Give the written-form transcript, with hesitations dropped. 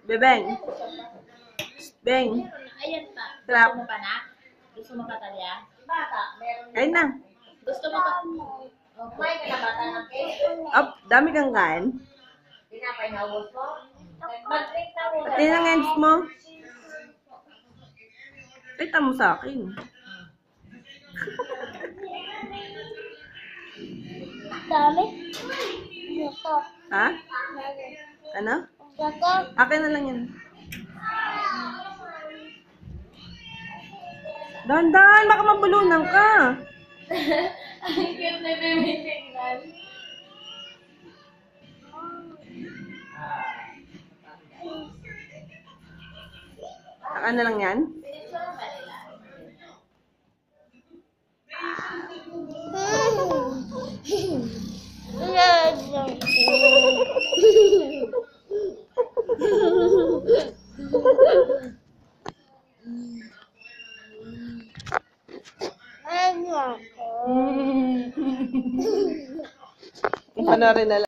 Bebeng. Beng. Ayan pa. Trap. Gusto mo pa na? Gusto mo pa talya? Bata, meron. Kain na. Gusto mo pa? Kumain ka na bata ng cake? Up, dami kang kain. Tinapay na ubos mo? Mag-take na muna. Pati ng ends mo. Kita mo sa akin. Dami. Ito. Ha? Ano? Ito. Akin na lang yan. Dahan-dahan, baka mabulunan ka. Ang cute na bibigyan. Akin na lang yan. Ano rin na lang.